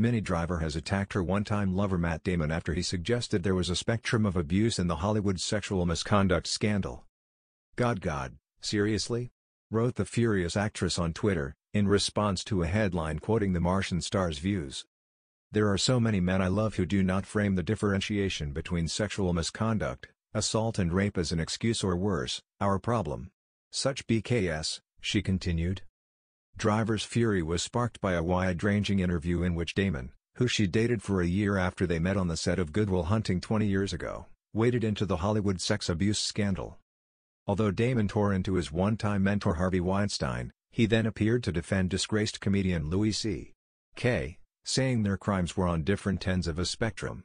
Minnie Driver has attacked her one-time lover Matt Damon after he suggested there was a spectrum of abuse in the Hollywood sexual misconduct scandal. God, seriously?" wrote the furious actress on Twitter, in response to a headline quoting the Martian star's views. "There are so many men I love who do not frame the differentiation between sexual misconduct, assault and rape as an excuse or worse, our problem. Such BKS," she continued. Driver's fury was sparked by a wide-ranging interview in which Damon, who she dated for a year after they met on the set of Good Will Hunting 20 years ago, waded into the Hollywood sex abuse scandal. Although Damon tore into his one-time mentor Harvey Weinstein, he then appeared to defend disgraced comedian Louis C.K., saying their crimes were on different ends of a spectrum.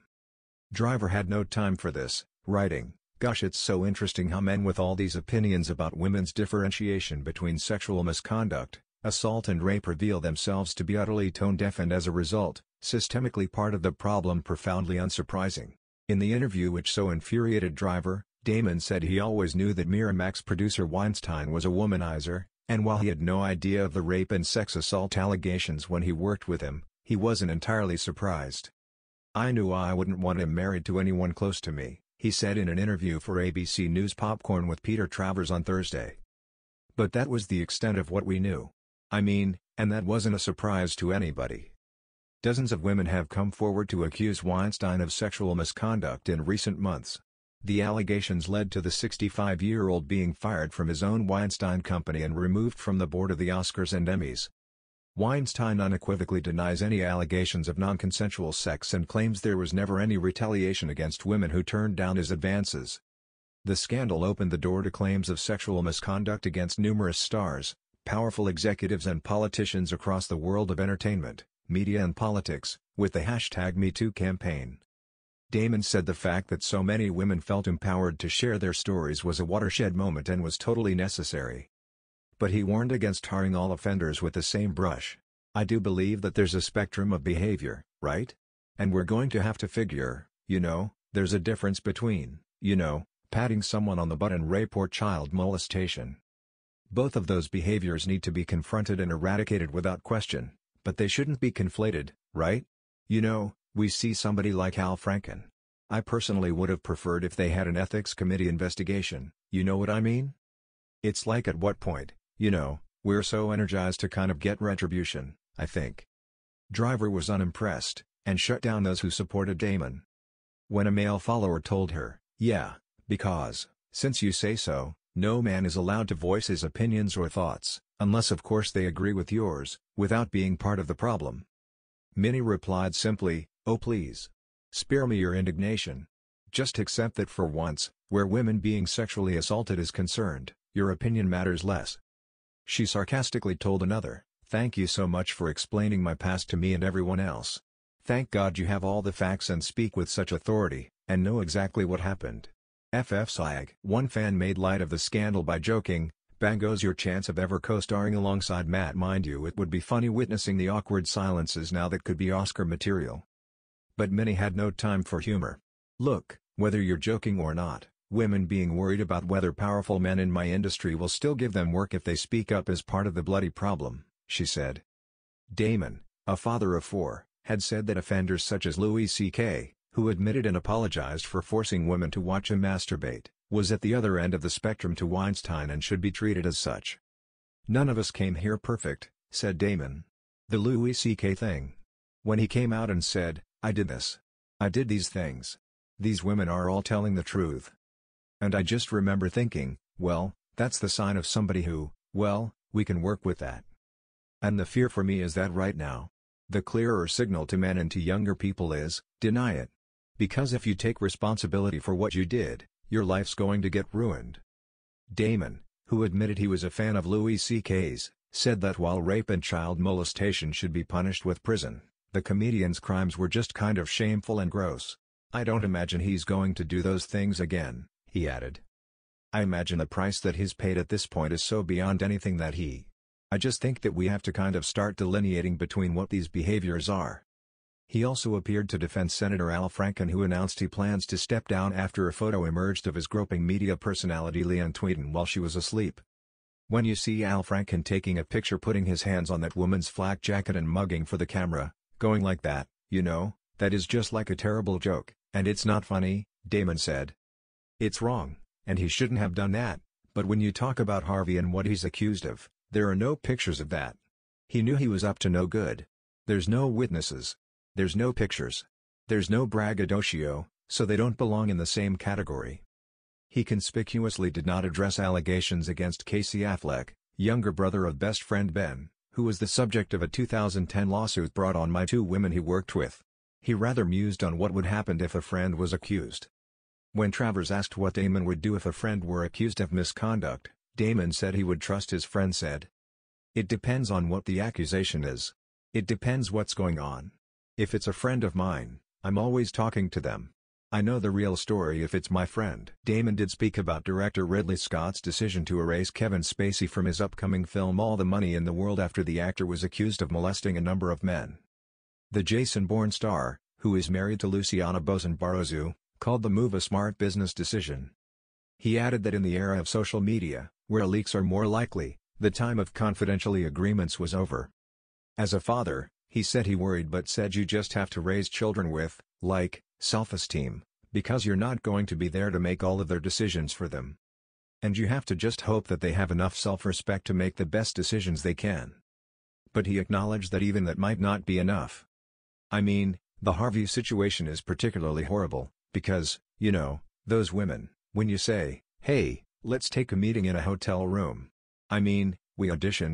Driver had no time for this, writing, "Gosh, it's so interesting how men with all these opinions about women's differentiation between sexual misconduct, assault and rape reveal themselves to be utterly tone-deaf and as a result, systemically part of the problem, profoundly unsurprising." In the interview which so infuriated Driver, Damon said he always knew that Miramax producer Weinstein was a womanizer, and while he had no idea of the rape and sex assault allegations when he worked with him, he wasn't entirely surprised. "I knew I wouldn't want him married to anyone close to me," he said in an interview for ABC News Popcorn with Peter Travers on Thursday. "But that was the extent of what we knew. I mean, and that wasn't a surprise to anybody." Dozens of women have come forward to accuse Weinstein of sexual misconduct in recent months. The allegations led to the 65-year-old being fired from his own Weinstein Company and removed from the board of the Oscars and Emmys. Weinstein unequivocally denies any allegations of non-consensual sex and claims there was never any retaliation against women who turned down his advances. The scandal opened the door to claims of sexual misconduct against numerous stars, powerful executives and politicians across the world of entertainment, media and politics, with the #MeToo campaign. Damon said the fact that so many women felt empowered to share their stories was a watershed moment and was totally necessary. But he warned against tarring all offenders with the same brush. "I do believe that there's a spectrum of behavior, right? And we're going to have to figure, there's a difference between, patting someone on the butt and rape or child molestation. Both of those behaviors need to be confronted and eradicated without question, but they shouldn't be conflated, right? We see somebody like Al Franken. I personally would have preferred if they had an ethics committee investigation, you know what I mean? It's like at what point, we're so energized to kind of get retribution, I think." Driver was unimpressed, and shut down those who supported Damon. When a male follower told her, "Yeah, because, since you say so, no man is allowed to voice his opinions or thoughts, unless of course they agree with yours, without being part of the problem," Minnie replied simply, "Oh please. Spare me your indignation. Just accept that for once, where women being sexually assaulted is concerned, your opinion matters less." She sarcastically told another, "Thank you so much for explaining my past to me and everyone else. Thank God you have all the facts and speak with such authority, and know exactly what happened. FFSIG." One fan made light of the scandal by joking, "Bang goes your chance of ever co-starring alongside Matt. Mind you, it would be funny witnessing the awkward silences now that could be Oscar material." But Minnie had no time for humor. "Look, whether you're joking or not, women being worried about whether powerful men in my industry will still give them work if they speak up is part of the bloody problem," she said. Damon, a father of 4, had said that offenders such as Louis C.K., who admitted and apologized for forcing women to watch him masturbate, was at the other end of the spectrum to Weinstein and should be treated as such. "None of us came here perfect," said Damon. "The Louis C.K. thing. When he came out and said, 'I did this. I did these things. These women are all telling the truth.' And I just remember thinking, well, that's the sign of somebody who, we can work with that. And the fear for me is that right now, the clearer signal to men and to younger people is, deny it. Because if you take responsibility for what you did, your life's going to get ruined." Damon, who admitted he was a fan of Louis C.K.'s, said that while rape and child molestation should be punished with prison, the comedian's crimes were just kind of shameful and gross. "I don't imagine he's going to do those things again," he added. "I imagine the price that he's paid at this point is so beyond anything that I just think that we have to kind of start delineating between what these behaviors are." He also appeared to defend Senator Al Franken, who announced he plans to step down after a photo emerged of his groping media personality Leanne Tweeden while she was asleep. "When you see Al Franken taking a picture putting his hands on that woman's flak jacket and mugging for the camera, going like that, that is just like a terrible joke, and it's not funny," Damon said. "It's wrong, and he shouldn't have done that, but when you talk about Harvey and what he's accused of, there are no pictures of that. He knew he was up to no good. There's no witnesses. There's no pictures. There's no braggadocio, so they don't belong in the same category." He conspicuously did not address allegations against Casey Affleck, younger brother of best friend Ben, who was the subject of a 2010 lawsuit brought on by two women he worked with. He rather mused on what would happen if a friend was accused. When Travers asked what Damon would do if a friend were accused of misconduct, Damon said he would trust his friend said. "It depends on what the accusation is. It depends what's going on. If it's a friend of mine, I'm always talking to them. I know the real story if it's my friend." Damon did speak about director Ridley Scott's decision to erase Kevin Spacey from his upcoming film All the Money in the World after the actor was accused of molesting a number of men. The Jason Bourne star, who is married to Luciana Bozen-Barozu, called the move a smart business decision. He added that in the era of social media, where leaks are more likely, the time of confidential agreements was over. As a father, he said he worried but said you just have to raise children with, self-esteem, because you're not going to be there to make all of their decisions for them. And you have to just hope that they have enough self-respect to make the best decisions they can. But he acknowledged that even that might not be enough. "I mean, the Harvey situation is particularly horrible, because, those women, when you say, 'Hey, let's take a meeting in a hotel room.' I mean, we audition,